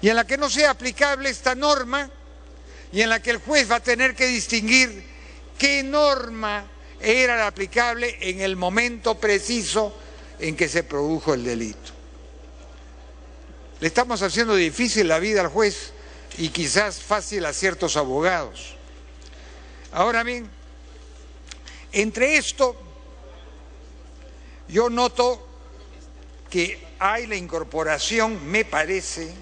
y en la que no sea aplicable esta norma y en la que el juez va a tener que distinguir qué norma era la aplicable en el momento preciso en que se produjo el delito. Le estamos haciendo difícil la vida al juez y quizás fácil a ciertos abogados. Ahora bien, entre esto, yo noto que hay la incorporación, me parece,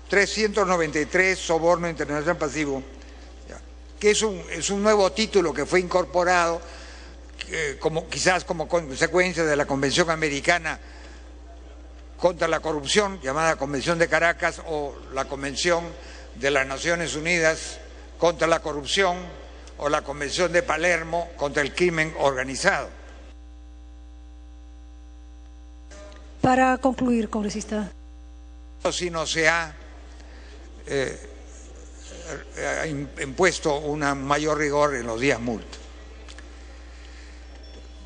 393, soborno internacional pasivo, que es un nuevo título que fue incorporado, quizás como consecuencia de la Convención Americana contra la Corrupción, llamada Convención de Caracas, o la Convención de las Naciones Unidas contra la Corrupción, o la Convención de Palermo contra el crimen organizado. Para concluir, congresista. Si no se ha impuesto un mayor rigor en los días multa.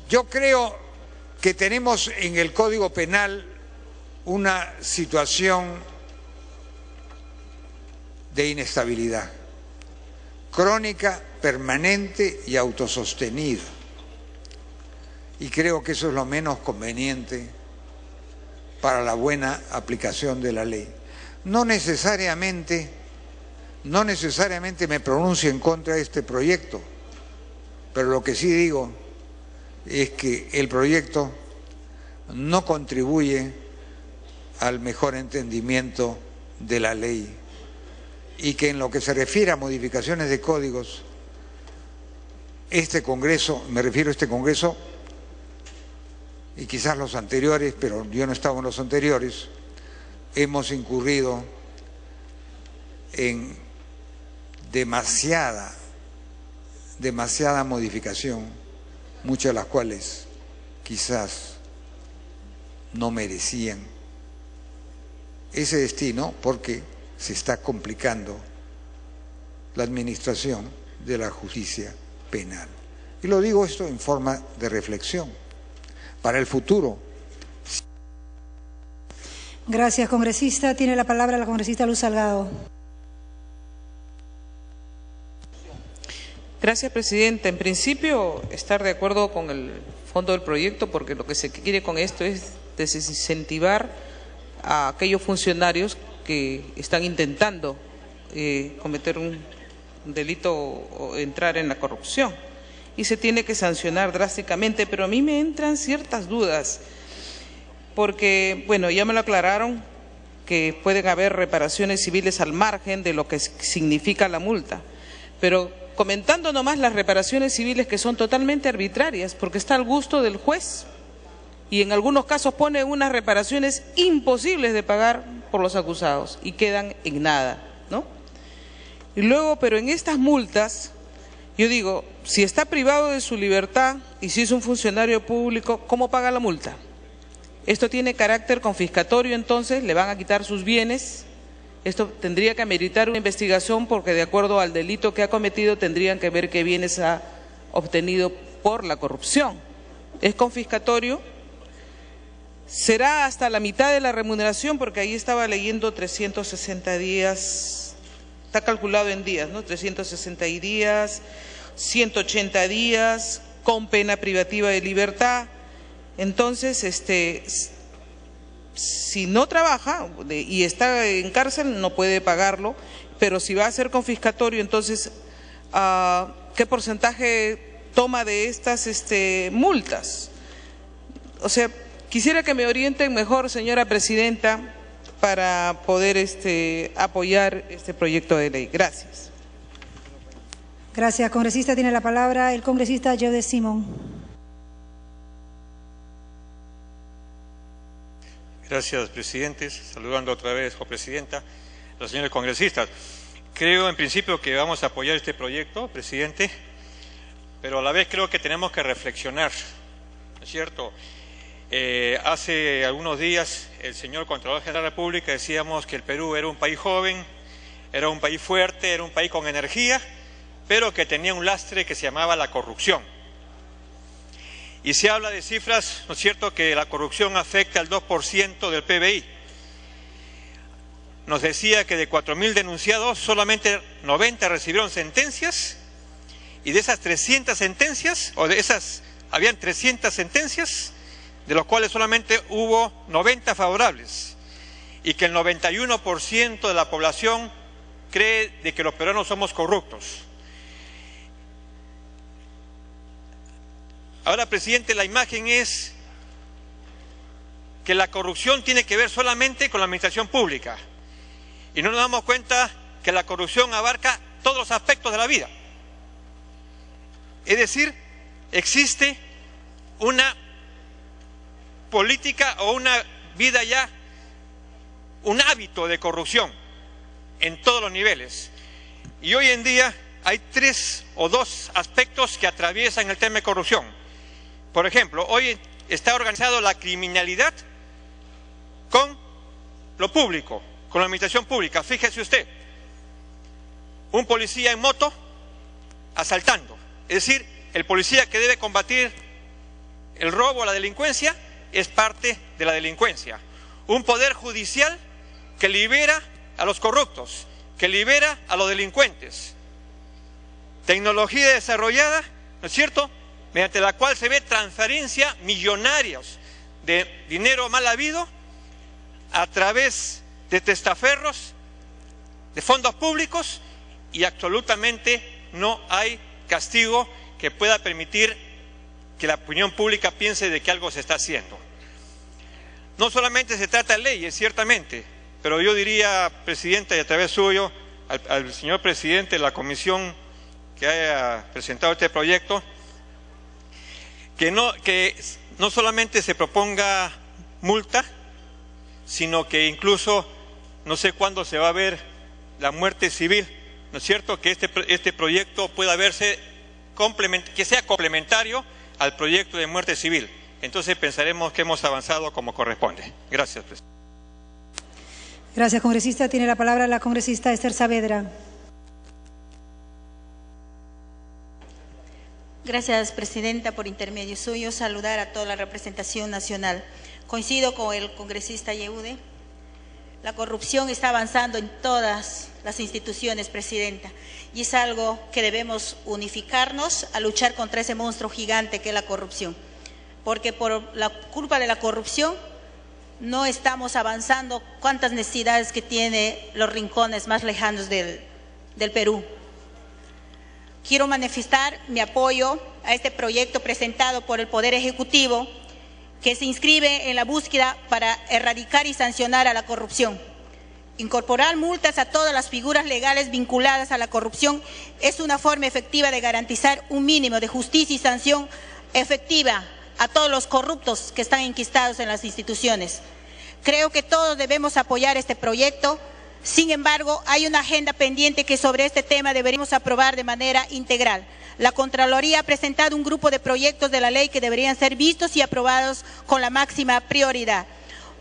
Yo creo que tenemos en el Código Penal una situación de inestabilidad crónica, permanente y autosostenida. Y creo que eso es lo menos conveniente para la buena aplicación de la ley. No necesariamente me pronuncio en contra de este proyecto, pero lo que sí digo es que el proyecto no contribuye al mejor entendimiento de la ley y que en lo que se refiere a modificaciones de códigos, este Congreso, me refiero a este Congreso y quizás los anteriores, pero yo no estaba en los anteriores, hemos incurrido en demasiada modificación, muchas de las cuales quizás no merecían ese destino porque se está complicando la administración de la justicia penal. Y lo digo esto en forma de reflexión para el futuro. Gracias, congresista. Tiene la palabra la congresista Luz Salgado. Gracias, presidenta. En principio, estar de acuerdo con el fondo del proyecto, porque lo que se quiere con esto es desincentivar a aquellos funcionarios que están intentando cometer un delito o entrar en la corrupción. Y se tiene que sancionar drásticamente, pero a mí me entran ciertas dudas, porque, bueno, ya me lo aclararon, que pueden haber reparaciones civiles al margen de lo que significa la multa, pero comentando nomás las reparaciones civiles que son totalmente arbitrarias, porque está al gusto del juez, y en algunos casos pone unas reparaciones imposibles de pagar por los acusados y quedan en nada, ¿no? Y luego, pero en estas multas, yo digo, si está privado de su libertad y si es un funcionario público, ¿cómo paga la multa? Esto tiene carácter confiscatorio, entonces le van a quitar sus bienes. Esto tendría que ameritar una investigación porque de acuerdo al delito que ha cometido tendrían que ver qué bienes ha obtenido por la corrupción. ¿Es confiscatorio? ¿Será hasta la mitad de la remuneración? Porque ahí estaba leyendo 360 días, está calculado en días, ¿no? 360 días, 180 días, con pena privativa de libertad. Entonces, si no trabaja y está en cárcel, no puede pagarlo, pero si va a ser confiscatorio, entonces, ¿qué porcentaje toma de estas multas? O sea, quisiera que me orienten mejor, señora presidenta, para poder apoyar este proyecto de ley. Gracias. Gracias, congresista. Tiene la palabra el congresista Jode Simón. Gracias, presidente. Saludando otra vez, copresidenta, a los señores congresistas. Creo en principio que vamos a apoyar este proyecto, presidente, pero a la vez creo que tenemos que reflexionar, ¿no es cierto? Hace algunos días el señor Contralor General de la República decíamos que el Perú era un país joven, era un país fuerte, era un país con energía, pero que tenía un lastre que se llamaba la corrupción. Y se habla de cifras, ¿no es cierto?, que la corrupción afecta al 2% del PBI. nos decía que de 4.000 denunciados, solamente 90 recibieron sentencias, y de esas 300 sentencias, habían 300 sentencias, de los cuales solamente hubo 90 favorables, y que el 91% de la población cree de que los peruanos somos corruptos. Ahora, presidente, la imagen es que la corrupción tiene que ver solamente con la administración pública, y no nos damos cuenta que la corrupción abarca todos los aspectos de la vida. Es decir, existe una política o una vida ya, un hábito de corrupción en todos los niveles. Y hoy en día hay 3 o 2 aspectos que atraviesan el tema de corrupción. Por ejemplo, hoy está organizado la criminalidad con lo público, con la administración pública. Fíjese usted, un policía en moto asaltando. Es decir, el policía que debe combatir el robo o la delincuencia es parte de la delincuencia. Un poder judicial que libera a los corruptos, que libera a los delincuentes. Tecnología desarrollada, ¿no es cierto?, mediante la cual se ve transferencia millonarios de dinero mal habido a través de testaferros, de fondos públicos, y absolutamente no hay castigo que pueda permitir que la opinión pública piense de que algo se está haciendo. No solamente se trata de leyes, ciertamente, pero yo diría, presidenta, y a través suyo, al señor presidente de la comisión que haya presentado este proyecto, que no solamente se proponga multa, sino que incluso no sé cuándo se va a ver la muerte civil, ¿no es cierto?, que este proyecto pueda verse que sea complementario al proyecto de muerte civil. Entonces pensaremos que hemos avanzado como corresponde. Gracias, presidente. Gracias, congresista. Tiene la palabra la congresista Esther Saavedra. Gracias, presidenta. Por intermedio suyo, saludar a toda la representación nacional. Coincido con el congresista Yehude. La corrupción está avanzando en todas las instituciones, presidenta, y es algo que debemos unificarnos a luchar contra ese monstruo gigante que es la corrupción, porque por la culpa de la corrupción no estamos avanzando cuántas necesidades que tiene los rincones más lejanos del Perú. Quiero manifestar mi apoyo a este proyecto presentado por el Poder Ejecutivo, que se inscribe en la búsqueda para erradicar y sancionar a la corrupción. Incorporar multas a todas las figuras legales vinculadas a la corrupción es una forma efectiva de garantizar un mínimo de justicia y sanción efectiva a todos los corruptos que están enquistados en las instituciones. Creo que todos debemos apoyar este proyecto. Sin embargo, hay una agenda pendiente que sobre este tema deberíamos aprobar de manera integral. La Contraloría ha presentado un grupo de proyectos de la ley que deberían ser vistos y aprobados con la máxima prioridad.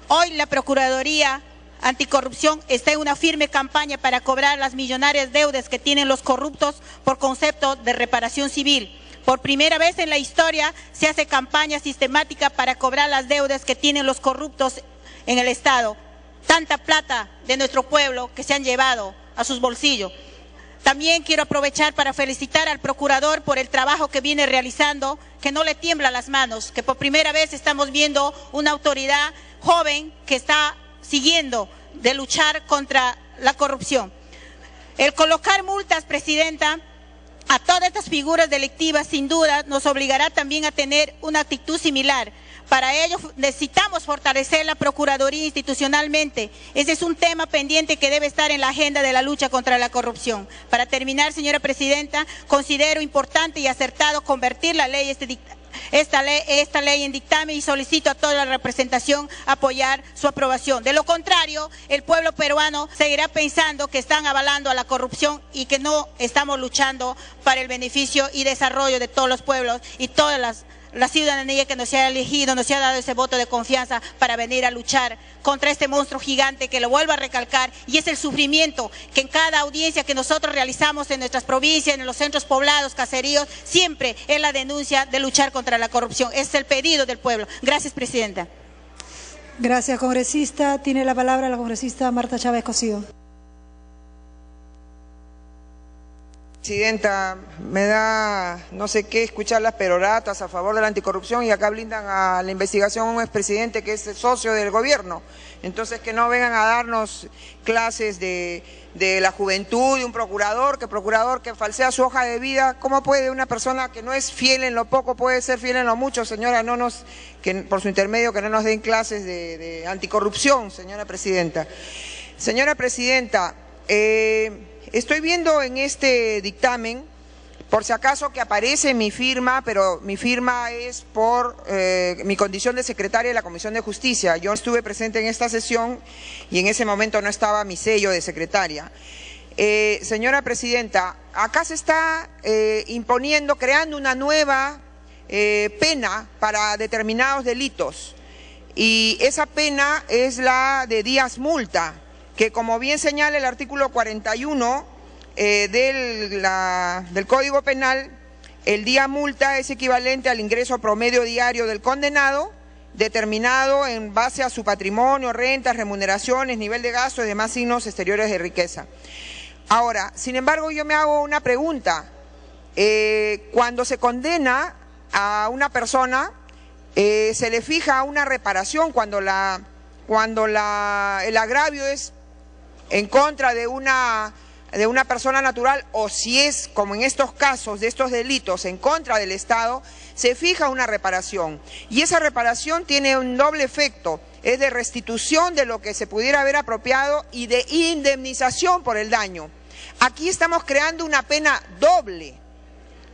Hoy la Procuraduría Anticorrupción está en una firme campaña para cobrar las millonarias deudas que tienen los corruptos por concepto de reparación civil. Por primera vez en la historia se hace campaña sistemática para cobrar las deudas que tienen los corruptos en el Estado. Tanta plata de nuestro pueblo que se han llevado a sus bolsillos. También quiero aprovechar para felicitar al procurador por el trabajo que viene realizando, que no le tiembla las manos, que por primera vez estamos viendo una autoridad joven que está siguiendo de luchar contra la corrupción. El colocar multas, presidenta, a todas estas figuras delictivas, sin duda, nos obligará también a tener una actitud similar. Para ello necesitamos fortalecer la Procuraduría institucionalmente. Ese es un tema pendiente que debe estar en la agenda de la lucha contra la corrupción. Para terminar, señora presidenta, considero importante y acertado convertir la ley, esta ley en dictamen, y solicito a toda la representación apoyar su aprobación. De lo contrario, el pueblo peruano seguirá pensando que están avalando a la corrupción y que no estamos luchando para el beneficio y desarrollo de todos los pueblos y todas la ciudadanía que nos ha elegido, nos ha dado ese voto de confianza para venir a luchar contra este monstruo gigante que lo vuelvo a recalcar, y es el sufrimiento que en cada audiencia que nosotros realizamos en nuestras provincias, en los centros poblados, caseríos, siempre es la denuncia de luchar contra la corrupción. Ese es el pedido del pueblo. Gracias, presidenta. Gracias, congresista. Tiene la palabra la congresista Marta Chávez Cosío. Presidenta, me da no sé qué escuchar las peroratas a favor de la anticorrupción y acá blindan a la investigación a un expresidente que es socio del gobierno. Entonces que no vengan a darnos clases de la juventud, de un procurador que falsea su hoja de vida. ¿Cómo puede una persona que no es fiel en lo poco puede ser fiel en lo mucho? Señora, que por su intermedio que no nos den clases de anticorrupción, señora presidenta. Señora presidenta, estoy viendo en este dictamen, por si acaso que aparece mi firma, pero mi firma es por mi condición de secretaria de la Comisión de Justicia. Yo estuve presente en esta sesión y en ese momento no estaba mi sello de secretaria. Señora presidenta, acá se está imponiendo, creando una nueva pena para determinados delitos. Y esa pena es la de días multa, que como bien señala el artículo 41 del Código Penal, el día multa es equivalente al ingreso promedio diario del condenado, determinado en base a su patrimonio, rentas, remuneraciones, nivel de gasto y demás signos exteriores de riqueza. Ahora, sin embargo, yo me hago una pregunta. Cuando se condena a una persona, se le fija una reparación cuando el agravio es en contra de una persona natural, o si es, como en estos casos de estos delitos, en contra del Estado, se fija una reparación. Y esa reparación tiene un doble efecto, es de restitución de lo que se pudiera haber apropiado y de indemnización por el daño. Aquí estamos creando una pena doble,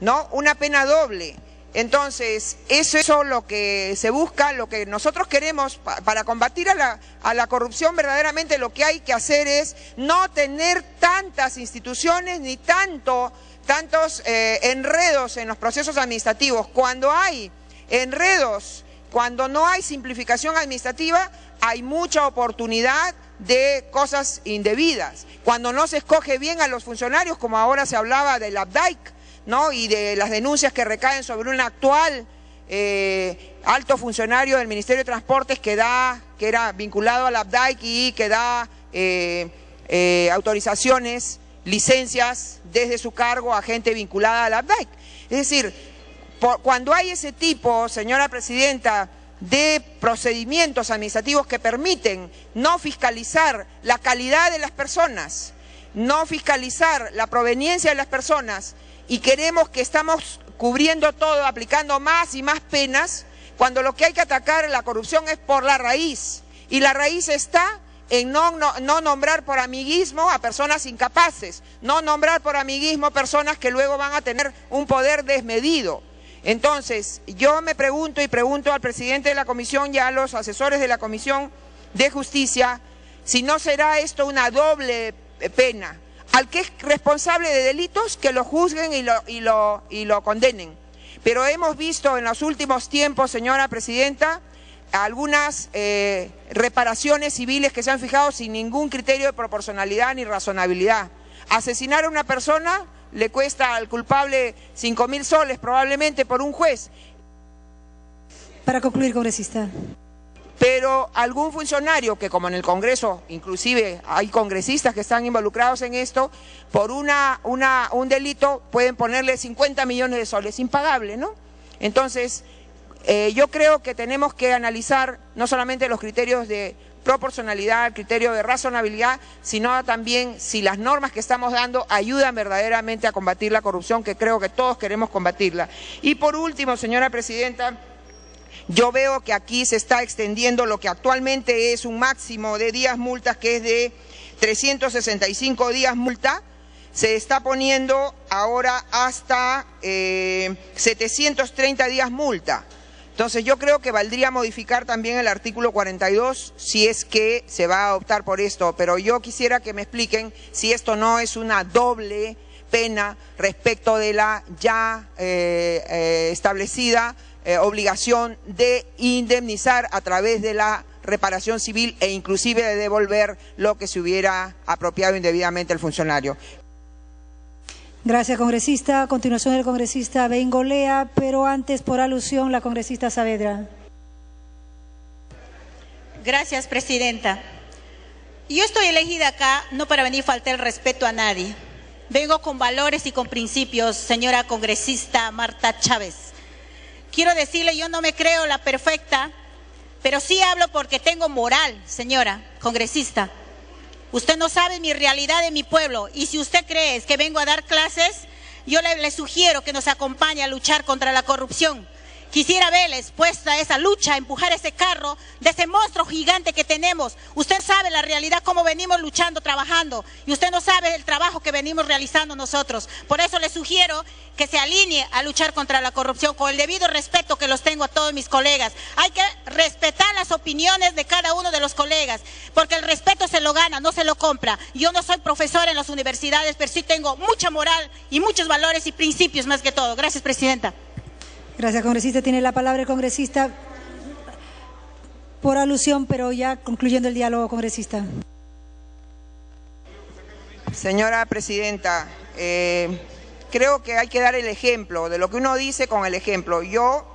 ¿no? Una pena doble. Entonces, eso es lo que se busca, lo que nosotros queremos para combatir a la corrupción. Verdaderamente lo que hay que hacer es no tener tantas instituciones ni tantos enredos en los procesos administrativos. Cuando hay enredos, cuando no hay simplificación administrativa, hay mucha oportunidad de cosas indebidas. Cuando no se escoge bien a los funcionarios, como ahora se hablaba del APDAIC, ¿no? Y de las denuncias que recaen sobre un actual alto funcionario del Ministerio de Transportes que era vinculado al APDAIC y que da autorizaciones, licencias desde su cargo a gente vinculada al APDAIC. Es decir, cuando hay ese tipo, señora presidenta, de procedimientos administrativos que permiten no fiscalizar la calidad de las personas, no fiscalizar la proveniencia de las personas, y queremos que estamos cubriendo todo, aplicando más y más penas, cuando lo que hay que atacar la corrupción es por la raíz. Y la raíz está en no nombrar por amiguismo a personas incapaces, no nombrar por amiguismo personas que luego van a tener un poder desmedido. Entonces, yo me pregunto y pregunto al presidente de la Comisión y a los asesores de la Comisión de Justicia, si no será esto una doble pena. Al que es responsable de delitos, que lo juzguen y lo condenen. Pero hemos visto en los últimos tiempos, señora presidenta, algunas reparaciones civiles que se han fijado sin ningún criterio de proporcionalidad ni razonabilidad. Asesinar a una persona le cuesta al culpable 5.000 soles probablemente por un juez. Para concluir, congresista. Pero algún funcionario que, como en el Congreso, inclusive hay congresistas que están involucrados en esto, por un delito pueden ponerle 50 millones de soles, impagable, ¿no? Entonces, yo creo que tenemos que analizar no solamente los criterios de proporcionalidad, el criterio de razonabilidad, sino también si las normas que estamos dando ayudan verdaderamente a combatir la corrupción, que creo que todos queremos combatirla. Y por último, señora presidenta, yo veo que aquí se está extendiendo lo que actualmente es un máximo de días multas, que es de 365 días multa, se está poniendo ahora hasta 730 días multa. Entonces yo creo que valdría modificar también el artículo 42 si es que se va a optar por esto, pero yo quisiera que me expliquen si esto no es una doble pena respecto de la ya establecida obligación de indemnizar a través de la reparación civil e inclusive de devolver lo que se hubiera apropiado indebidamente el funcionario. Gracias, congresista. A continuación el congresista Bengolea, pero antes, por alusión, la congresista Saavedra. Gracias, presidenta. Yo estoy elegida acá no para venir a faltar el respeto a nadie. Vengo con valores y con principios, señora congresista Marta Chávez. Quiero decirle, yo no me creo la perfecta, pero sí hablo porque tengo moral, señora congresista. Usted no sabe mi realidad de mi pueblo, y si usted cree que vengo a dar clases, yo le sugiero que nos acompañe a luchar contra la corrupción. Quisiera verles puesta esa lucha, empujar ese carro de ese monstruo gigante que tenemos. Usted sabe la realidad, cómo venimos luchando, trabajando, y usted no sabe el trabajo que venimos realizando nosotros. Por eso le sugiero que se alinee a luchar contra la corrupción, con el debido respeto que los tengo a todos mis colegas. Hay que respetar las opiniones de cada uno de los colegas, porque el respeto se lo gana, no se lo compra. Yo no soy profesora en las universidades, pero sí tengo mucha moral y muchos valores y principios más que todo. Gracias, presidenta. Gracias, congresista. Tiene la palabra el congresista por alusión, pero ya concluyendo el diálogo, congresista. Señora presidenta, creo que hay que dar el ejemplo de lo que uno dice con el ejemplo. Yo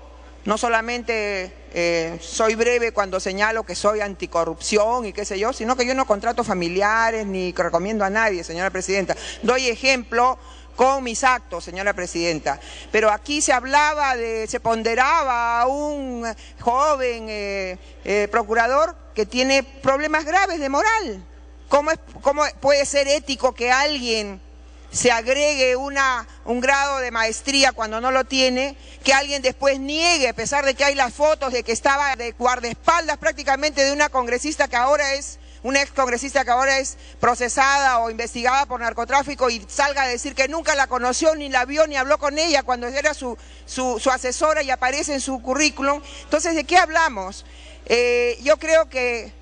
no solamente soy breve cuando señalo que soy anticorrupción y qué sé yo, sino que yo no contrato familiares ni recomiendo a nadie, señora presidenta. Doy ejemplo con mis actos, señora presidenta. Pero aquí se ponderaba a un joven procurador que tiene problemas graves de moral. ¿Cómo puede ser ético que alguien se agregue un grado de maestría cuando no lo tiene, que alguien después niegue, a pesar de que hay las fotos de que estaba de guardaespaldas prácticamente de una congresista que ahora es una ex congresista que ahora es procesada o investigada por narcotráfico, y salga a decir que nunca la conoció, ni la vio, ni habló con ella cuando era su asesora y aparece en su currículum? Entonces, ¿de qué hablamos? Yo creo que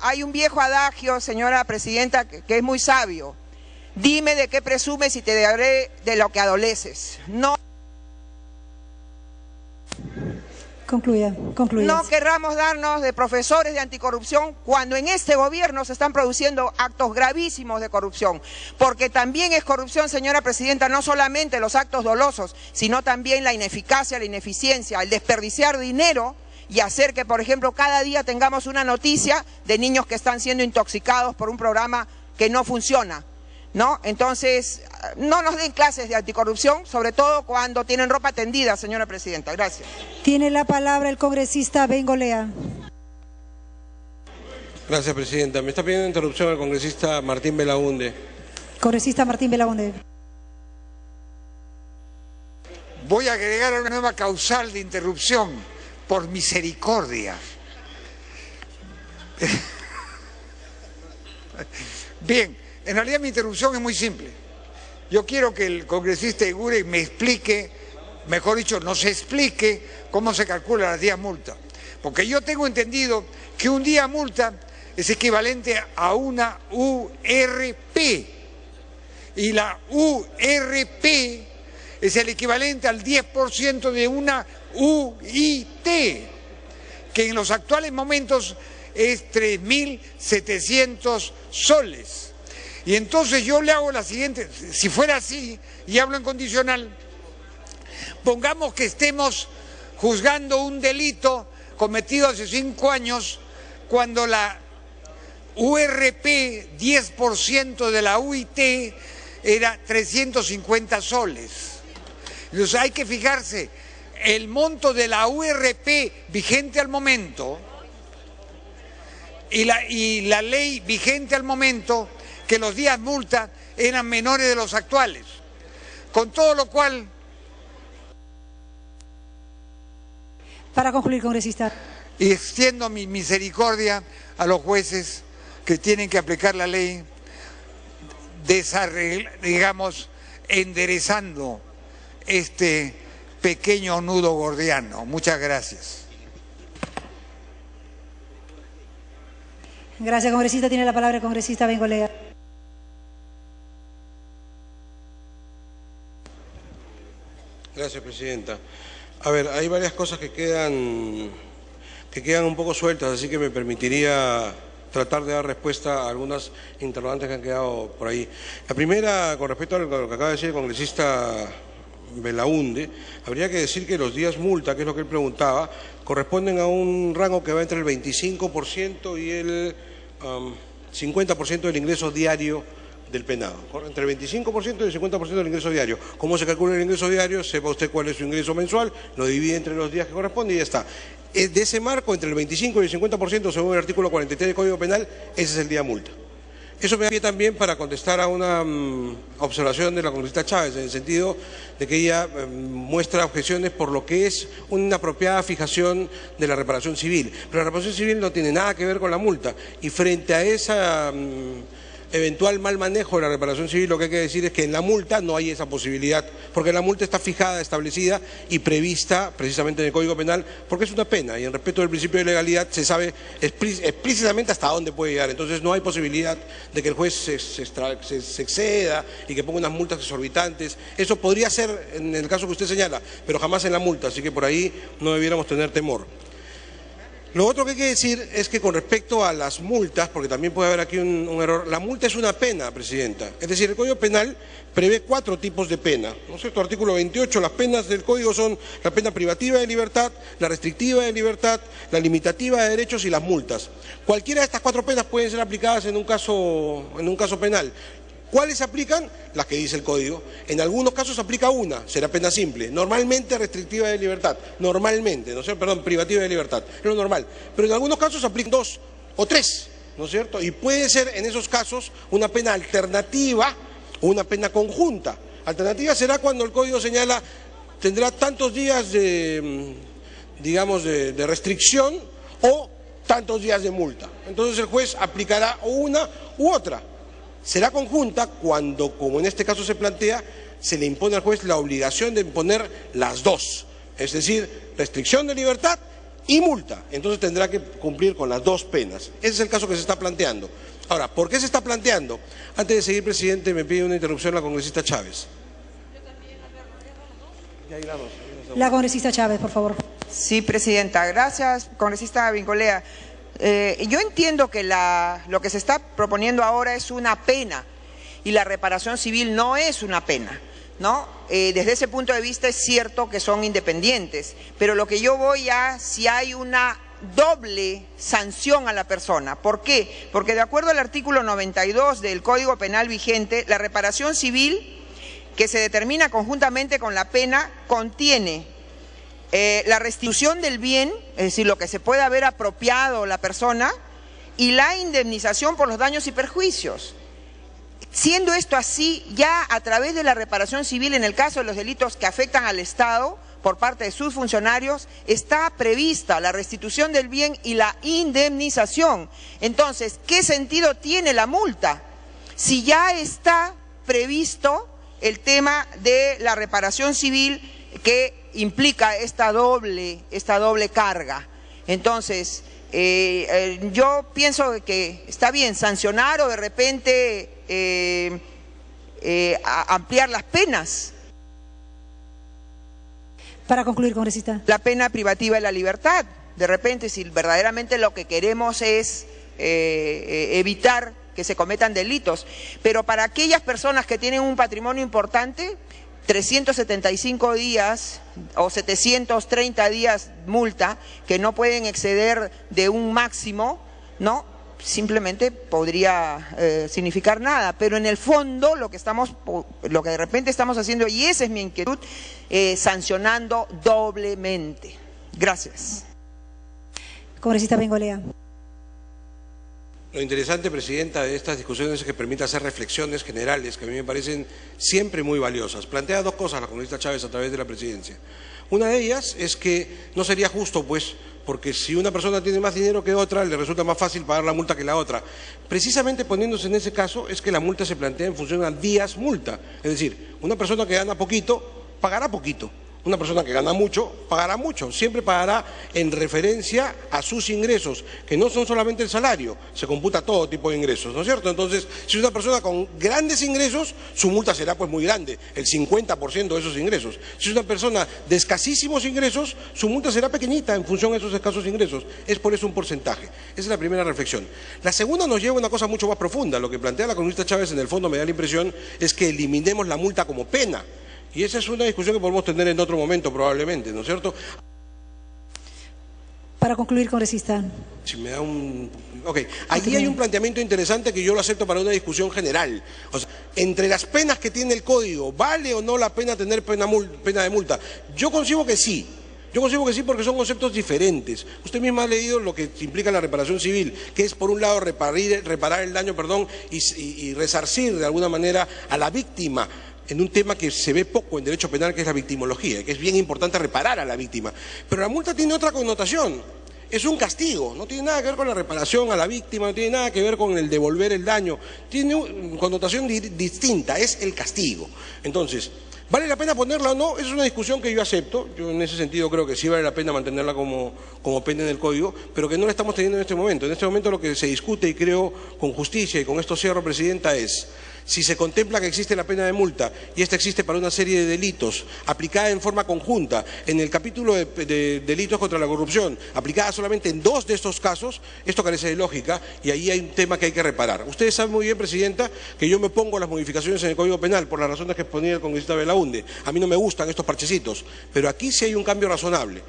hay un viejo adagio, señora presidenta, que es muy sabio. Dime de qué presumes y te daré de lo que adoleces. Concluya. No querramos darnos de profesores de anticorrupción cuando en este gobierno se están produciendo actos gravísimos de corrupción, porque también es corrupción, señora presidenta, no solamente los actos dolosos, sino también la ineficacia, la ineficiencia, el desperdiciar dinero y hacer que, por ejemplo, cada día tengamos una noticia de niños que están siendo intoxicados por un programa que no funciona, ¿no? Entonces, no nos den clases de anticorrupción, sobre todo cuando tienen ropa tendida, señora presidenta. Gracias. Tiene la palabra el congresista Bengolea. Gracias, presidenta. Me está pidiendo interrupción el congresista Martín Belaunde. Congresista Martín Belaunde. Voy a agregar una nueva causal de interrupción, por misericordia. Bien, en realidad mi interrupción es muy simple. Yo quiero que el congresista Eguren me explique, mejor dicho, nos explique cómo se calcula las días multa. Porque yo tengo entendido que un día multa es equivalente a una URP. Y la URP es el equivalente al 10% de una UIT, que en los actuales momentos es 3.700 soles. Y entonces yo le hago la siguiente, si fuera así, y hablo en condicional, pongamos que estemos juzgando un delito cometido hace 5 años, cuando la URP, 10% de la UIT, era 350 soles. Entonces hay que fijarse el monto de la URP vigente al momento y la ley vigente al momento, que los días multa eran menores de los actuales. Con todo lo cual... Para concluir, congresista. Y extiendo mi misericordia a los jueces que tienen que aplicar la ley, digamos, enderezando este pequeño nudo gordiano. Muchas gracias. Gracias, congresista. Tiene la palabra el congresista Bengolea. Gracias, presidenta. A ver, hay varias cosas que quedan un poco sueltas, así que me permitiría tratar de dar respuesta a algunas interrogantes que han quedado por ahí. La primera, con respecto a lo que acaba de decir el congresista Belaúnde, habría que decir que los días multa, que es lo que él preguntaba, corresponden a un rango que va entre el 25% y el 50% del ingreso diario del penado. Entre el 25% y el 50% del ingreso diario. ¿Cómo se calcula el ingreso diario? Sepa usted cuál es su ingreso mensual, lo divide entre los días que corresponde y ya está. De ese marco, entre el 25 y el 50%, según el artículo 43 del Código Penal, ese es el día multa. Eso me da pie también para contestar a una observación de la congresista Chávez, en el sentido de que ella muestra objeciones por lo que es una inapropiada fijación de la reparación civil. Pero la reparación civil no tiene nada que ver con la multa, y frente a esa eventual mal manejo de la reparación civil, lo que hay que decir es que en la multa no hay esa posibilidad, porque la multa está fijada, establecida y prevista precisamente en el Código Penal, porque es una pena, y en respeto del principio de legalidad se sabe explícitamente hasta dónde puede llegar. Entonces no hay posibilidad de que el juez se exceda y que ponga unas multas exorbitantes. Eso podría ser en el caso que usted señala, pero jamás en la multa, así que por ahí no debiéramos tener temor. Lo otro que hay que decir es que con respecto a las multas, porque también puede haber aquí un error, la multa es una pena, Presidenta. Es decir, el Código Penal prevé 4 tipos de pena, ¿no es cierto? Artículo 28, las penas del Código son la pena privativa de libertad, la restrictiva de libertad, la limitativa de derechos y las multas. Cualquiera de estas 4 penas pueden ser aplicadas en un caso penal. ¿Cuáles se aplican? Las que dice el Código. En algunos casos se aplica una, será pena simple, normalmente restrictiva de libertad, normalmente, ¿no es cierto? Perdón, privativa de libertad, es lo normal. Pero en algunos casos se aplican 2 o 3, ¿no es cierto? Y puede ser en esos casos una pena alternativa o una pena conjunta. Alternativa será cuando el Código señala tendrá tantos días de, digamos, de restricción o tantos días de multa. Entonces el juez aplicará una u otra. Será conjunta cuando, como en este caso se plantea, se le impone al juez la obligación de imponer las 2, es decir, restricción de libertad y multa. Entonces tendrá que cumplir con las 2 penas. Ese es el caso que se está planteando. Ahora, ¿por qué se está planteando? Antes de seguir, Presidente, me pide una interrupción la congresista Chávez. La congresista Chávez, por favor. Sí, Presidenta. Gracias, congresista Vincolea. Yo entiendo que lo que se está proponiendo ahora es una pena y la reparación civil no es una pena, ¿no? Desde ese punto de vista es cierto que son independientes, pero lo que yo voy a, si hay una doble sanción a la persona. ¿Por qué? Porque de acuerdo al artículo 92 del Código Penal vigente, la reparación civil, que se determina conjuntamente con la pena, contiene la restitución del bien, es decir, lo que se puede haber apropiado la persona, y la indemnización por los daños y perjuicios. Siendo esto así, ya a través de la reparación civil, en el caso de los delitos que afectan al Estado, por parte de sus funcionarios, está prevista la restitución del bien y la indemnización. Entonces, ¿qué sentido tiene la multa? Si ya está previsto el tema de la reparación civil que implica esta doble carga. Entonces, yo pienso que está bien sancionar o de repente ampliar las penas. Para concluir, congresista. La pena privativa de la libertad. De repente, si verdaderamente lo que queremos es evitar que se cometan delitos. Pero para aquellas personas que tienen un patrimonio importante, 375 días o 730 días multa, que no pueden exceder de un máximo, ¿no? Simplemente podría significar nada, pero en el fondo lo que de repente estamos haciendo, y esa es mi inquietud, sancionando doblemente. Gracias. Congresista Bengolea. Lo interesante, Presidenta, de estas discusiones es que permite hacer reflexiones generales que a mí me parecen siempre muy valiosas. Plantea 2 cosas la congresista Chávez a través de la Presidencia. Una de ellas es que no sería justo, pues, porque si una persona tiene más dinero que otra, le resulta más fácil pagar la multa que la otra. Precisamente poniéndose en ese caso es que la multa se plantea en función a días multa. Es decir, una persona que gana poquito, pagará poquito. Una persona que gana mucho, pagará mucho, siempre pagará en referencia a sus ingresos, que no son solamente el salario, se computa todo tipo de ingresos, ¿no es cierto? Entonces, si es una persona con grandes ingresos, su multa será pues muy grande, el 50% de esos ingresos. Si es una persona de escasísimos ingresos, su multa será pequeñita en función a esos escasos ingresos, es por eso un porcentaje. Esa es la primera reflexión. La segunda nos lleva a una cosa mucho más profunda. Lo que plantea la congresista Chávez en el fondo me da la impresión es que eliminemos la multa como pena. Y esa es una discusión que podemos tener en otro momento probablemente, ¿no es cierto? Para concluir, congresista. Si me da un... Ok, allí hay un planteamiento interesante que yo lo acepto para una discusión general. O sea, entre las penas que tiene el Código, ¿vale o no la pena tener pena de multa? Yo consigo que sí. Yo consigo que sí porque son conceptos diferentes. Usted misma ha leído lo que implica la reparación civil, que es por un lado reparar el daño, y resarcir de alguna manera a la víctima en un tema que se ve poco en derecho penal, que es la victimología, que es bien importante reparar a la víctima. Pero la multa tiene otra connotación. Es un castigo, no tiene nada que ver con la reparación a la víctima, no tiene nada que ver con el devolver el daño, tiene una connotación distinta, es el castigo. Entonces, ¿vale la pena ponerla o no? Esa es una discusión que yo acepto. Yo en ese sentido creo que sí vale la pena mantenerla como pena en el Código, pero que no la estamos teniendo en este momento. En este momento lo que se discute, y creo con justicia, y con esto cierro, Presidenta, es si se contempla que existe la pena de multa, y esta existe para una serie de delitos, aplicada en forma conjunta, en el capítulo de delitos contra la corrupción, aplicada solamente en 2 de estos casos, esto carece de lógica, y ahí hay un tema que hay que reparar. Ustedes saben muy bien, Presidenta, que yo me opongo a las modificaciones en el Código Penal, por las razones que exponía el congresista Belaunde. A mí no me gustan estos parchecitos, pero aquí sí hay un cambio razonable.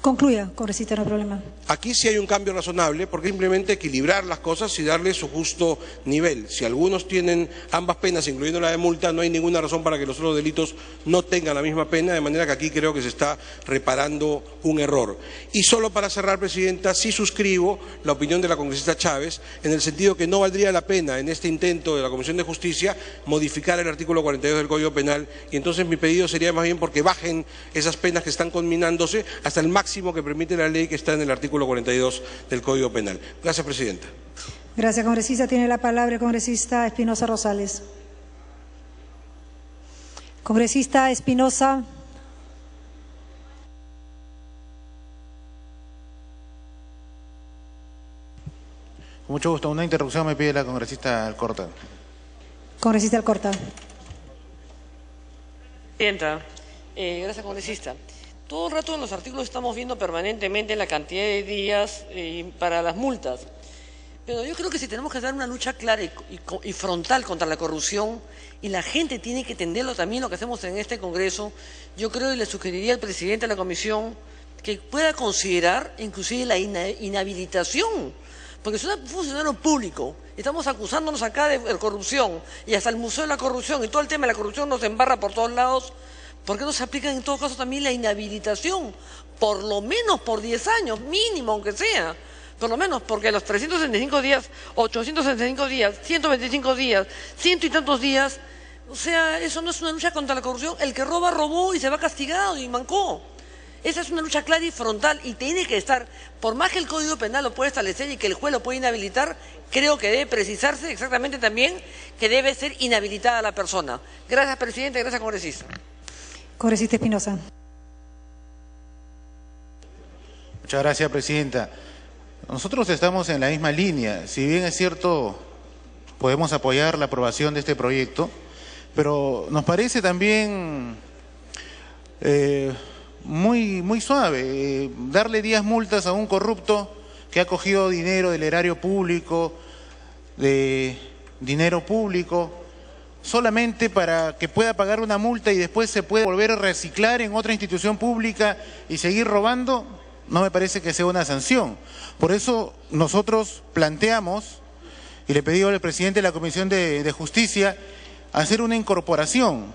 Concluya, congresista, no hay problema. Aquí sí hay un cambio razonable porque simplemente equilibrar las cosas y darle su justo nivel. Si algunos tienen ambas penas, incluyendo la de multa, no hay ninguna razón para que los otros delitos no tengan la misma pena, de manera que aquí creo que se está reparando un error. Y solo para cerrar, Presidenta, sí suscribo la opinión de la congresista Chávez, en el sentido que no valdría la pena en este intento de la Comisión de Justicia modificar el artículo 42 del Código Penal, y entonces mi pedido sería más bien porque bajen esas penas que están conminándose hasta el máximo que permite la ley que está en el artículo 42 del Código Penal. Gracias, Presidenta. Gracias, congresista. Tiene la palabra el congresista Espinosa Rosales. Congresista Espinosa. Con mucho gusto. Una interrupción me pide la congresista Alcorta. Congresista Alcorta. Presidenta, gracias, congresista. Todo el rato en los artículos estamos viendo permanentemente la cantidad de días para las multas. Pero yo creo que si tenemos que dar una lucha clara y frontal contra la corrupción, y la gente tiene que entenderlo también lo que hacemos en este Congreso, yo creo y le sugeriría al presidente de la Comisión que pueda considerar inclusive la inhabilitación. Porque si un funcionario público estamos acusándonos acá de corrupción, y hasta el Museo de la Corrupción y todo el tema de la corrupción nos embarra por todos lados, ¿por qué no se aplica en todo caso también la inhabilitación? Por lo menos por 10 años, mínimo aunque sea. Por lo menos porque los 365 días, 865 días, 125 días, ciento y tantos días, o sea, eso no es una lucha contra la corrupción. El que roba, robó y se va castigado y mancó. Esa es una lucha clara y frontal y tiene que estar, por más que el Código Penal lo pueda establecer y que el juez lo pueda inhabilitar, creo que debe precisarse exactamente también que debe ser inhabilitada la persona. Gracias, presidente, gracias, congresista. Congresista Espinosa. Muchas gracias, presidenta. Nosotros estamos en la misma línea. Si bien es cierto, podemos apoyar la aprobación de este proyecto, pero nos parece también muy suave darle 10 multas a un corrupto que ha cogido dinero del erario público, de dinero público, solamente para que pueda pagar una multa y después se pueda volver a reciclar en otra institución pública y seguir robando. No me parece que sea una sanción. Por eso nosotros planteamos, y le pedí al presidente de la Comisión de Justicia, hacer una incorporación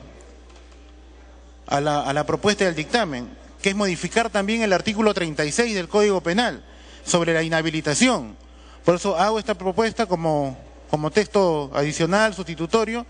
a la propuesta del dictamen, que es modificar también el artículo 36 del Código Penal sobre la inhabilitación. Por eso hago esta propuesta como texto adicional, sustitutorio,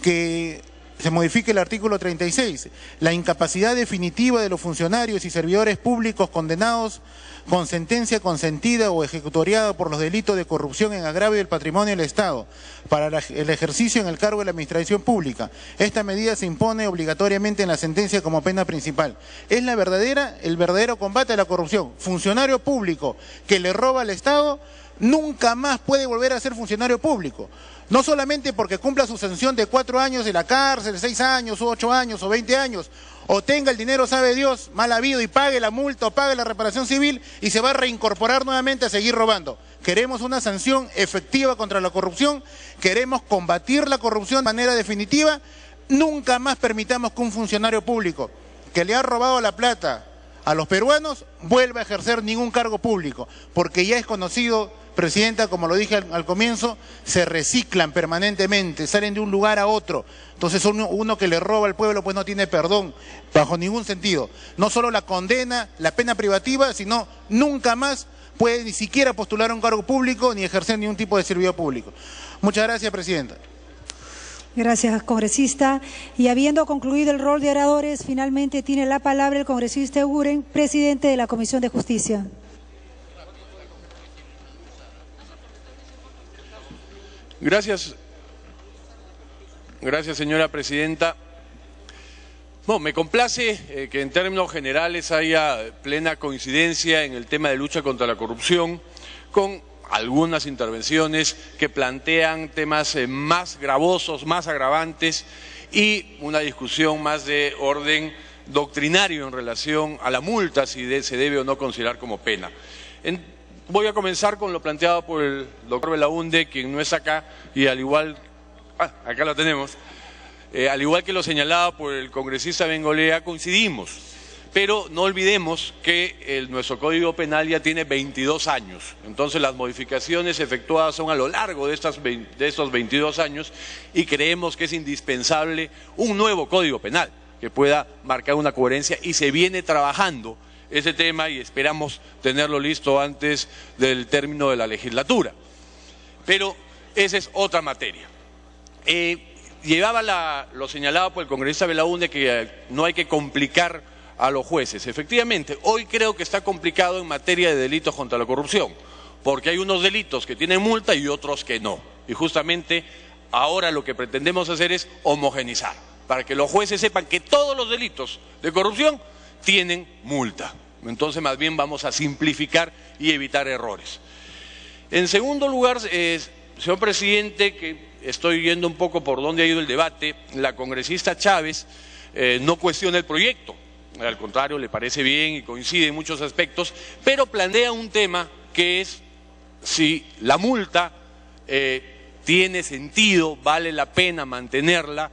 que se modifique el artículo 36. La incapacidad definitiva de los funcionarios y servidores públicos condenados con sentencia consentida o ejecutoriada por los delitos de corrupción en agravio del patrimonio del Estado para el ejercicio en el cargo de la administración pública. Esta medida se impone obligatoriamente en la sentencia como pena principal. Es el verdadero combate a la corrupción. Funcionario público que le roba al Estado nunca más puede volver a ser funcionario público. No solamente porque cumpla su sanción de 4 años de la cárcel, 6 años, o 8 años, o 20 años, o tenga el dinero, sabe Dios, mal habido, y pague la multa o pague la reparación civil y se va a reincorporar nuevamente a seguir robando. Queremos una sanción efectiva contra la corrupción, queremos combatir la corrupción de manera definitiva, nunca más permitamos que un funcionario público que le ha robado la plata a los peruanos vuelva a ejercer ningún cargo público, porque ya es conocido, Presidenta, como lo dije al comienzo, se reciclan permanentemente, salen de un lugar a otro. Entonces uno que le roba al pueblo pues no tiene perdón, bajo ningún sentido. No solo la condena, la pena privativa, sino nunca más puede ni siquiera postular a un cargo público ni ejercer ningún tipo de servicio público. Muchas gracias, Presidenta. Gracias, congresista. Y habiendo concluido el rol de oradores, finalmente tiene la palabra el congresista Eguren, presidente de la Comisión de Justicia. Gracias, señora presidenta. Bueno, me complace que en términos generales haya plena coincidencia en el tema de lucha contra la corrupción, con algunas intervenciones que plantean temas más gravosos, más agravantes y una discusión más de orden doctrinario en relación a la multa, si se debe o no considerar como pena. Voy a comenzar con lo planteado por el doctor Belaunde, quien no es acá, y al igual, acá lo tenemos, al igual que lo señalado por el congresista Bengolea, coincidimos. Pero no olvidemos que nuestro Código Penal ya tiene 22 años, entonces las modificaciones efectuadas son a lo largo de estos 22 años y creemos que es indispensable un nuevo Código Penal que pueda marcar una coherencia y se viene trabajando ese tema y esperamos tenerlo listo antes del término de la legislatura. Pero esa es otra materia. Llevaba lo señalado por el congresista Belaunde que no hay que complicar a los jueces. Efectivamente, hoy creo que está complicado en materia de delitos contra la corrupción, porque hay unos delitos que tienen multa y otros que no. Y justamente ahora lo que pretendemos hacer es homogenizar, para que los jueces sepan que todos los delitos de corrupción tienen multa. Entonces, más bien vamos a simplificar y evitar errores. En segundo lugar, señor presidente, que estoy viendo un poco por dónde ha ido el debate, la congresista Chávez no cuestiona el proyecto, al contrario, le parece bien y coincide en muchos aspectos, pero plantea un tema que es si la multa tiene sentido, vale la pena mantenerla,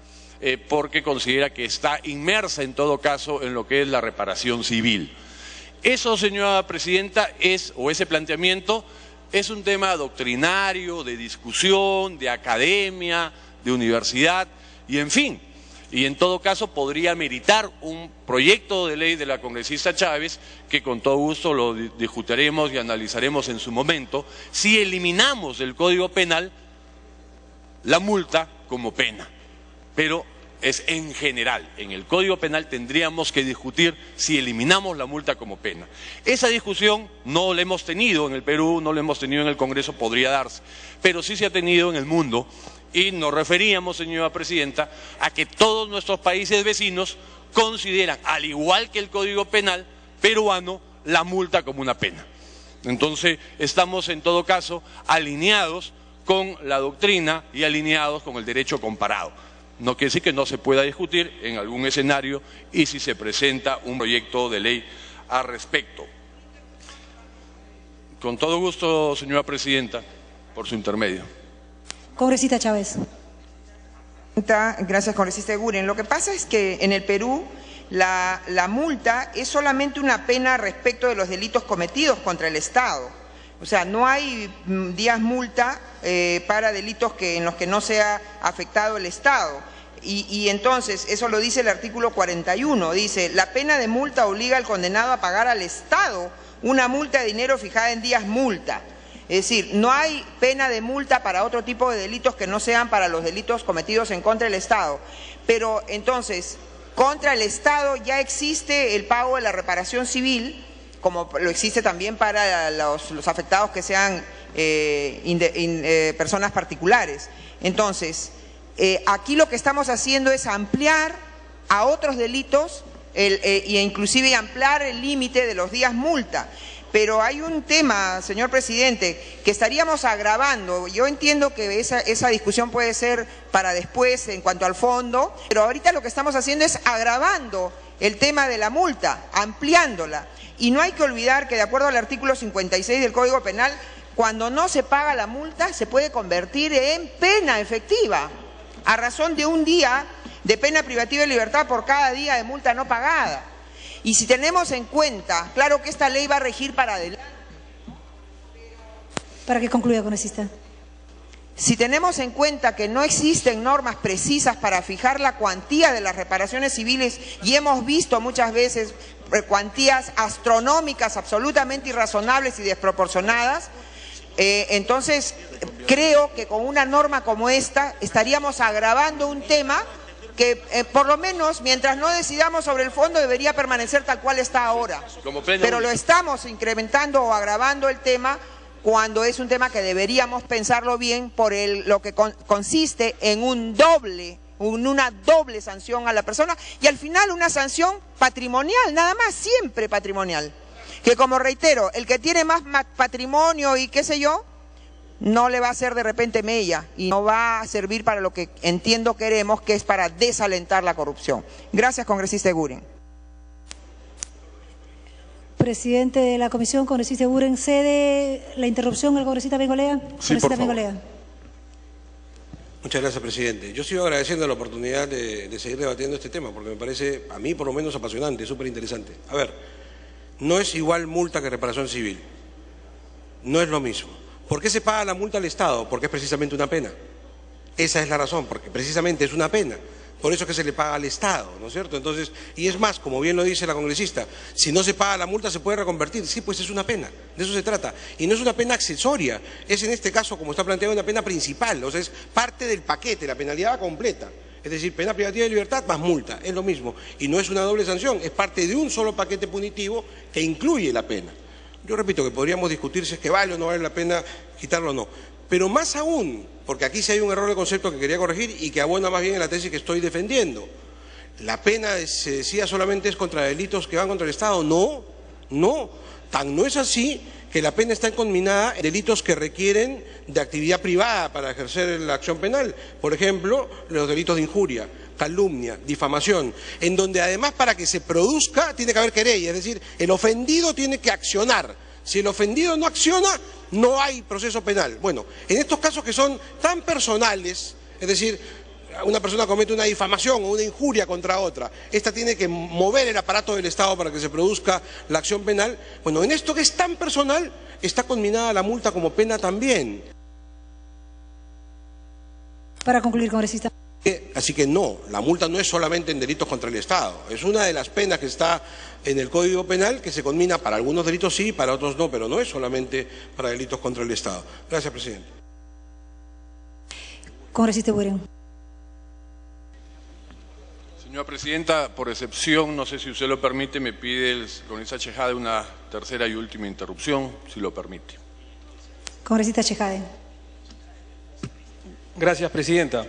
porque considera que está inmersa en todo caso en lo que es la reparación civil. Eso, señora presidenta, ese planteamiento es un tema doctrinario, de discusión, de academia, de universidad y en fin. Y en todo caso podría meritar un proyecto de ley de la congresista Chávez que con todo gusto lo discutiremos y analizaremos en su momento, si eliminamos del Código Penal la multa como pena. Pero es en general, en el Código Penal tendríamos que discutir si eliminamos la multa como pena. Esa discusión no la hemos tenido en el Perú, no la hemos tenido en el Congreso, podría darse, pero sí se ha tenido en el mundo y nos referíamos, señora presidenta, a que todos nuestros países vecinos consideran, al igual que el Código Penal peruano, la multa como una pena. Entonces estamos en todo caso alineados con la doctrina y alineados con el derecho comparado. No quiere decir que no se pueda discutir en algún escenario y si se presenta un proyecto de ley al respecto. Con todo gusto, señora presidenta, por su intermedio. Congresista Chávez. Gracias, congresista Eguren. Lo que pasa es que en el Perú la multa es solamente una pena respecto de los delitos cometidos contra el Estado. O sea, no hay días multa para delitos en los que no sea afectado el Estado. Y entonces, eso lo dice el artículo 41, dice, la pena de multa obliga al condenado a pagar al Estado una multa de dinero fijada en días multa. Es decir, no hay pena de multa para otro tipo de delitos que no sean para los delitos cometidos en contra del Estado. Pero entonces, contra el Estado ya existe el pago de la reparación civil, como lo existe también para los afectados que sean personas particulares. Entonces, aquí lo que estamos haciendo es ampliar a otros delitos e inclusive ampliar el límite de los días multa. Pero hay un tema, señor presidente, que estaríamos agravando. Yo entiendo que esa discusión puede ser para después en cuanto al fondo, pero ahorita lo que estamos haciendo es agravando el tema de la multa, ampliándola. Y no hay que olvidar que de acuerdo al artículo 56 del Código Penal, cuando no se paga la multa se puede convertir en pena efectiva, a razón de un día de pena privativa de libertad por cada día de multa no pagada. Y si tenemos en cuenta, claro que esta ley va a regir para adelante. Para que concluya, congresista. Si tenemos en cuenta que no existen normas precisas para fijar la cuantía de las reparaciones civiles y hemos visto muchas veces cuantías astronómicas absolutamente irrazonables y desproporcionadas, entonces creo que con una norma como esta estaríamos agravando un tema que por lo menos mientras no decidamos sobre el fondo debería permanecer tal cual está ahora. Pero lo estamos incrementando o agravando el tema cuando es un tema que deberíamos pensarlo bien por lo que consiste en una doble sanción a la persona y al final una sanción patrimonial, nada más, siempre patrimonial. Que como reitero, el que tiene más patrimonio y qué sé yo, no le va a hacer de repente mella y no va a servir para lo que entiendo queremos, que es para desalentar la corrupción. Gracias, congresista Eguren. Presidente de la Comisión, congresista Eguren, cede la interrupción al congresista Bengolea. Sí, por favor. Muchas gracias, presidente. Yo sigo agradeciendo la oportunidad de seguir debatiendo este tema, porque me parece, a mí por lo menos, apasionante, súper interesante. A ver, no es igual multa que reparación civil. No es lo mismo. ¿Por qué se paga la multa al Estado? Porque es precisamente una pena. Esa es la razón, porque precisamente es una pena. Por eso es que se le paga al Estado, ¿no es cierto? Entonces, y es más, como bien lo dice la congresista, si no se paga la multa se puede reconvertir. Sí, pues es una pena, de eso se trata. Y no es una pena accesoria, es en este caso, como está planteado, una pena principal, o sea, es parte del paquete, la penalidad completa. Es decir, pena privativa de libertad más multa, es lo mismo. Y no es una doble sanción, es parte de un solo paquete punitivo que incluye la pena. Yo repito que podríamos discutir si es que vale o no vale la pena quitarlo o no. Pero más aún, porque aquí sí hay un error de concepto que quería corregir y que abona más bien en la tesis que estoy defendiendo. La pena, se decía, solamente es contra delitos que van contra el Estado. No, no. Tan no es así que la pena está enconminada en delitos que requieren de actividad privada para ejercer la acción penal. Por ejemplo, los delitos de injuria, calumnia, difamación, en donde además para que se produzca tiene que haber querella, es decir, el ofendido tiene que accionar. Si el ofendido no acciona, no hay proceso penal. Bueno, en estos casos que son tan personales, es decir, una persona comete una difamación o una injuria contra otra, esta tiene que mover el aparato del Estado para que se produzca la acción penal. Bueno, en esto que es tan personal, está conminada la multa como pena también. Para concluir, congresista. Así que no, la multa no es solamente en delitos contra el Estado, es una de las penas que está en el Código Penal que se conmina para algunos delitos sí, para otros no, pero no es solamente para delitos contra el Estado. Gracias, presidente. Congresista Eguren. Señora presidenta, por excepción, no sé si usted lo permite, me pide el congresista Chejade una tercera y última interrupción, si lo permite. Congresista Chejade. Gracias, presidenta.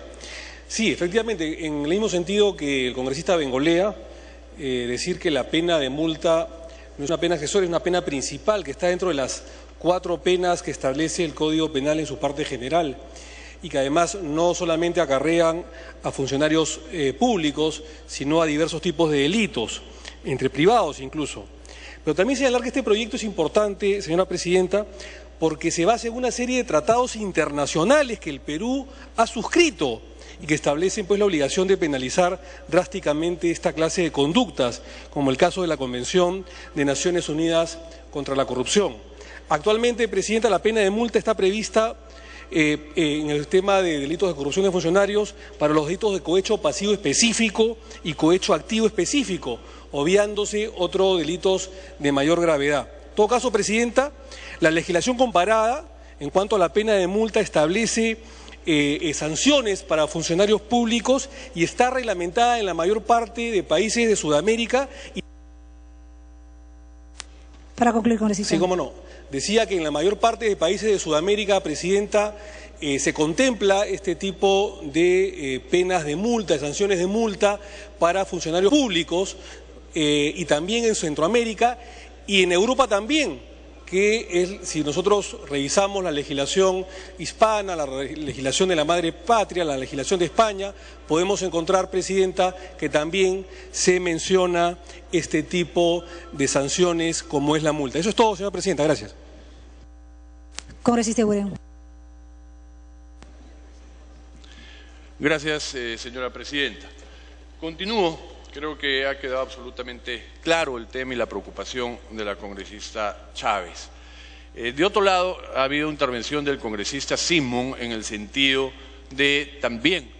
Sí, efectivamente, en el mismo sentido que el congresista Bengolea, decir que la pena de multa no es una pena accesoria, es una pena principal que está dentro de las 4 penas que establece el Código Penal en su parte general y que además no solamente acarrean a funcionarios públicos, sino a diversos tipos de delitos, entre privados incluso. Pero también señalar que este proyecto es importante, señora presidenta, porque se basa en una serie de tratados internacionales que el Perú ha suscrito y que establecen pues la obligación de penalizar drásticamente esta clase de conductas, como el caso de la Convención de Naciones Unidas contra la Corrupción. Actualmente, presidenta, la pena de multa está prevista en el tema de delitos de corrupción de funcionarios para los delitos de cohecho pasivo específico y cohecho activo específico, obviándose otros delitos de mayor gravedad. En todo caso, presidenta, la legislación comparada en cuanto a la pena de multa establece sanciones para funcionarios públicos y está reglamentada en la mayor parte de países de Sudamérica. Para concluir, congresista. Sí, cómo no. Decía que en la mayor parte de países de Sudamérica, presidenta, se contempla este tipo de penas de multa, de sanciones de multa para funcionarios públicos y también en Centroamérica y en Europa también. Que es, si nosotros revisamos la legislación hispana, la legislación de la madre patria, la legislación de España, podemos encontrar, presidenta, que también se menciona este tipo de sanciones como es la multa. Eso es todo, señora presidenta. Gracias. Congresista Eguren. Gracias, señora presidenta. Continúo. Creo que ha quedado absolutamente claro el tema y la preocupación de la congresista Chávez. De otro lado, ha habido intervención del congresista Simón en el sentido de también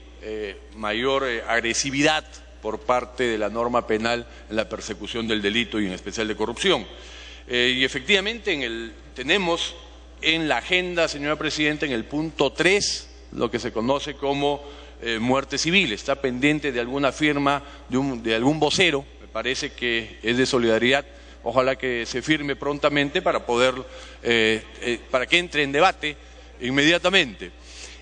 mayor agresividad por parte de la norma penal en la persecución del delito y en especial de corrupción. Y efectivamente tenemos en la agenda, señora Presidenta, en el punto 3, lo que se conoce como muerte civil. Está pendiente de alguna firma de algún vocero, me parece que es de Solidaridad. Ojalá que se firme prontamente para poder, para que entre en debate inmediatamente.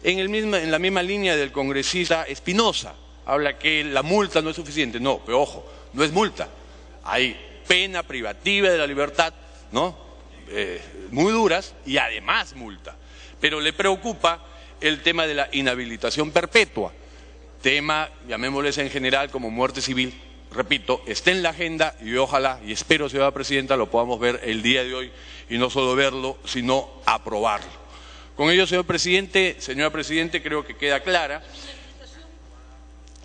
En la misma línea del congresista Espinosa, habla que la multa no es suficiente. No, pero ojo, no es multa. Hay pena privativa de la libertad, ¿no? Muy duras y además multa. Pero le preocupa el tema de la inhabilitación perpetua, tema, llamémosles en general como muerte civil. Repito, está en la agenda y ojalá, y espero, señora Presidenta, lo podamos ver el día de hoy y no solo verlo, sino aprobarlo. Con ello, señora Presidente, creo que queda clara.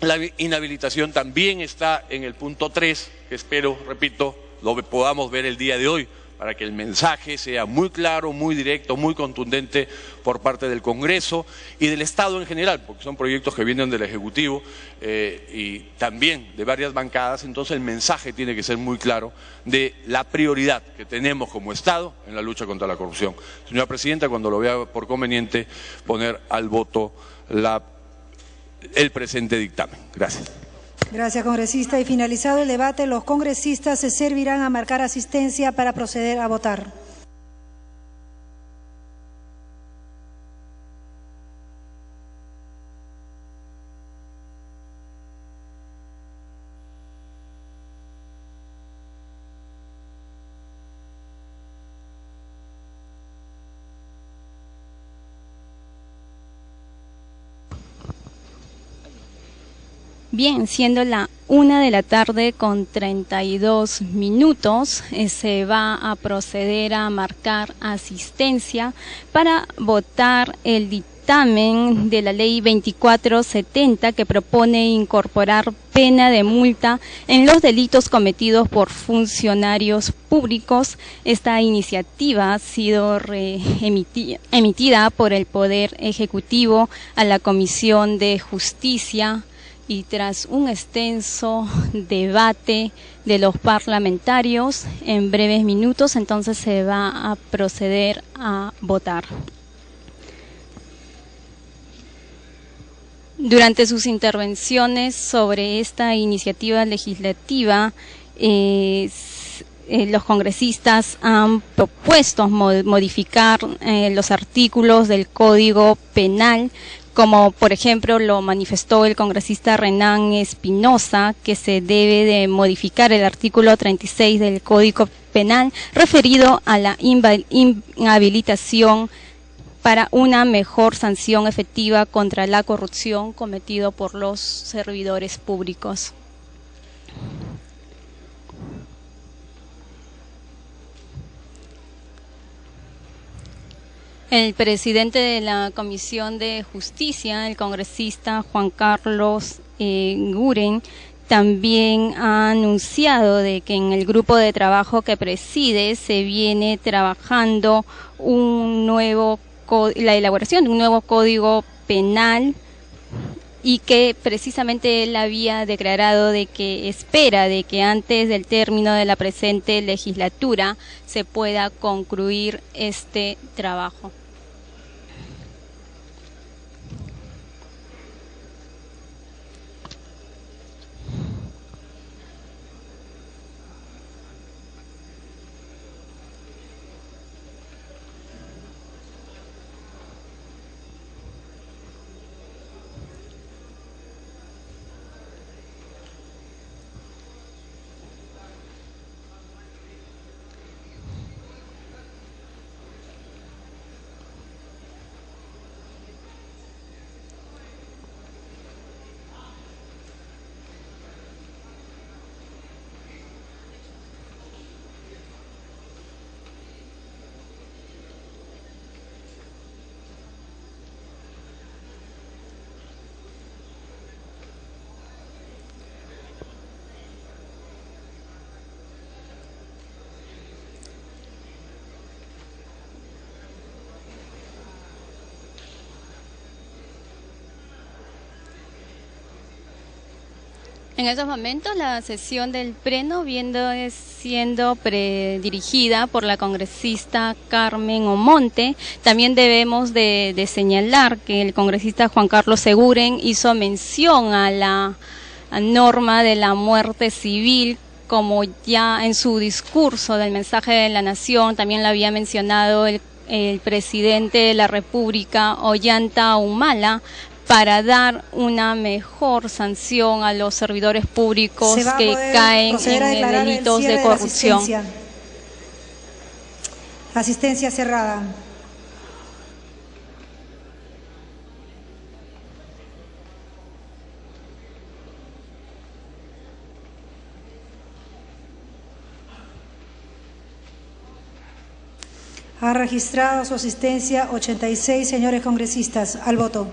La inhabilitación también está en el punto 3, que espero, repito, lo podamos ver el día de hoy, para que el mensaje sea muy claro, muy directo, muy contundente por parte del Congreso y del Estado en general, porque son proyectos que vienen del Ejecutivo y también de varias bancadas. Entonces el mensaje tiene que ser muy claro de la prioridad que tenemos como Estado en la lucha contra la corrupción. Señora Presidenta, cuando lo vea por conveniente, poner al voto el presente dictamen. Gracias. Gracias, congresista. Y finalizado el debate, los congresistas se servirán a marcar asistencia para proceder a votar. Bien, siendo la 1:32 p.m, se va a proceder a marcar asistencia para votar el dictamen de la ley 2470 que propone incorporar pena de multa en los delitos cometidos por funcionarios públicos. Esta iniciativa ha sido emitida por el Poder Ejecutivo a la Comisión de Justicia, y tras un extenso debate de los parlamentarios, en breves minutos entonces se va a proceder a votar. Durante sus intervenciones sobre esta iniciativa legislativa, los congresistas han propuesto modificar los artículos del Código Penal, como por ejemplo lo manifestó el congresista Renan Espinosa, que se debe de modificar el artículo 36 del Código Penal referido a la inhabilitación para una mejor sanción efectiva contra la corrupción cometido por los servidores públicos. El presidente de la Comisión de Justicia, el congresista Juan Carlos Guren, también ha anunciado de que en el grupo de trabajo que preside se viene trabajando la elaboración de un nuevo código penal, y que precisamente él había declarado de que espera de que antes del término de la presente legislatura se pueda concluir este trabajo. En estos momentos la sesión del Pleno viene siendo dirigida por la congresista Carmen Omonte. También debemos de señalar que el congresista Juan Carlos Seguren hizo mención a la norma de la muerte civil, como ya en su discurso del mensaje de la Nación también lo había mencionado el presidente de la República, Ollanta Humala, para dar una mejor sanción a los servidores públicos que caen en delitos de corrupción. Asistencia cerrada. Ha registrado su asistencia 86 señores congresistas. Al voto.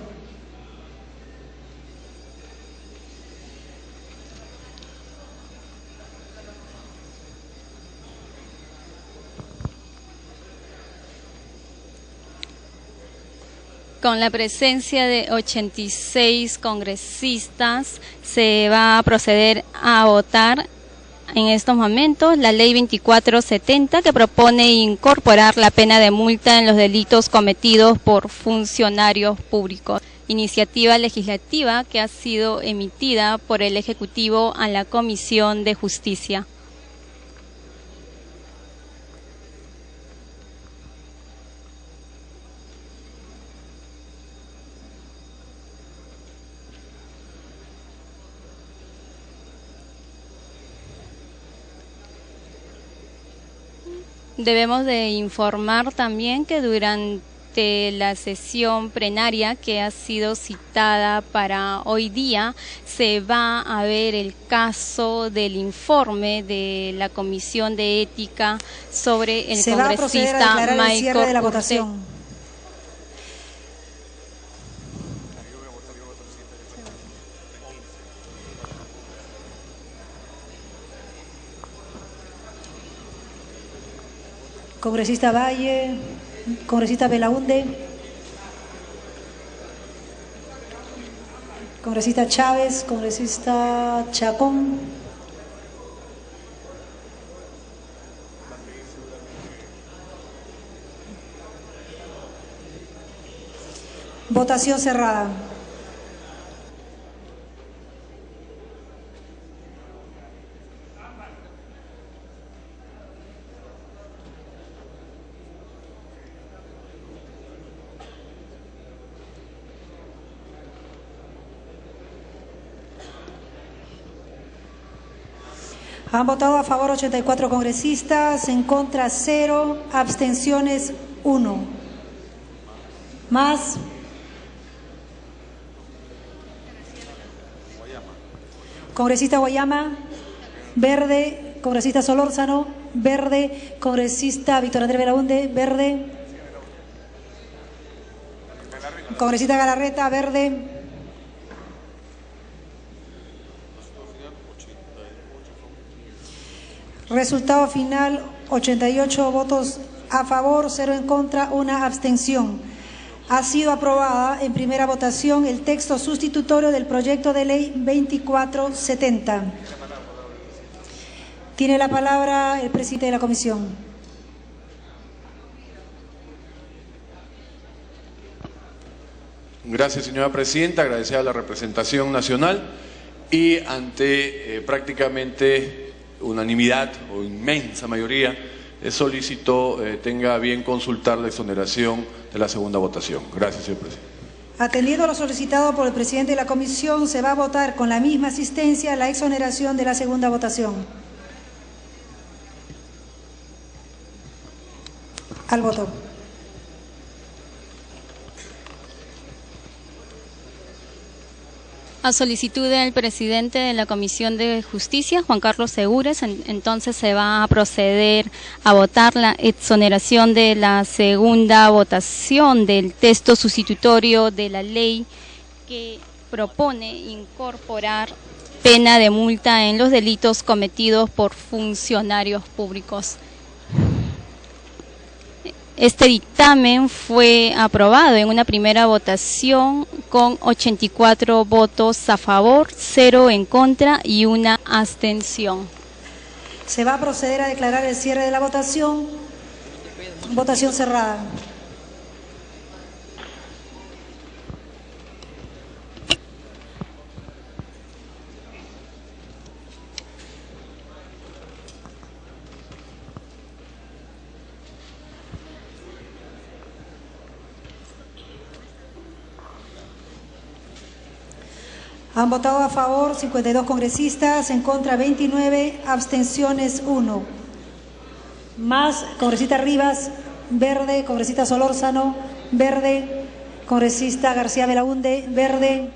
Con la presencia de 86 congresistas, se va a proceder a votar en estos momentos la Ley 2470, que propone incorporar la pena de multa en los delitos cometidos por funcionarios públicos. Iniciativa legislativa que ha sido emitida por el Ejecutivo a la Comisión de Justicia. Debemos de informar también que durante la sesión plenaria que ha sido citada para hoy día se va a ver el caso del informe de la Comisión de Ética sobre el congresista Michael de la votación. Congresista Valle, congresista Belaunde, congresista Chávez, congresista Chacón, votación cerrada. Han votado a favor 84 congresistas, en contra 0, abstenciones 1. Más. Congresista Guayama, verde. Congresista Solórzano, verde. Congresista Víctor Andrés Belaunde, verde. Congresista Galarreta, verde. Resultado final, 88 votos a favor, 0 en contra, 1 abstención. Ha sido aprobada en primera votación el texto sustitutorio del proyecto de ley 2470. Tiene la palabra el presidente de la comisión. Gracias, señora presidenta. Agradecer a la representación nacional y ante prácticamente unanimidad o inmensa mayoría, solicitó tenga a bien consultar la exoneración de la segunda votación. Gracias, señor presidente. Atendiendo a lo solicitado por el presidente de la comisión, se va a votar con la misma asistencia la exoneración de la segunda votación. Al voto. A solicitud del presidente de la Comisión de Justicia, Juan Carlos Segures, entonces se va a proceder a votar la exoneración de la segunda votación del texto sustitutorio de la ley que propone incorporar pena de multa en los delitos cometidos por funcionarios públicos. Este dictamen fue aprobado en una primera votación con 84 votos a favor, 0 en contra y 1 abstención. Se va a proceder a declarar el cierre de la votación. Votación cerrada. Han votado a favor 52 congresistas, en contra 29, abstenciones 1. Más congresista Rivas, verde, congresista Solórzano, verde, congresista García Belaúnde, verde.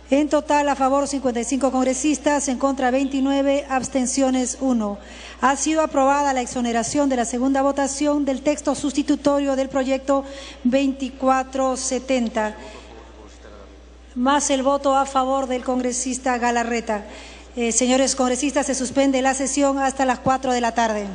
En total, a favor 55 congresistas, en contra 29, abstenciones 1. Ha sido aprobada la exoneración de la segunda votación del texto sustitutorio del proyecto 2470, más el voto a favor del congresista Galarreta. Señores congresistas, se suspende la sesión hasta las 4 de la tarde.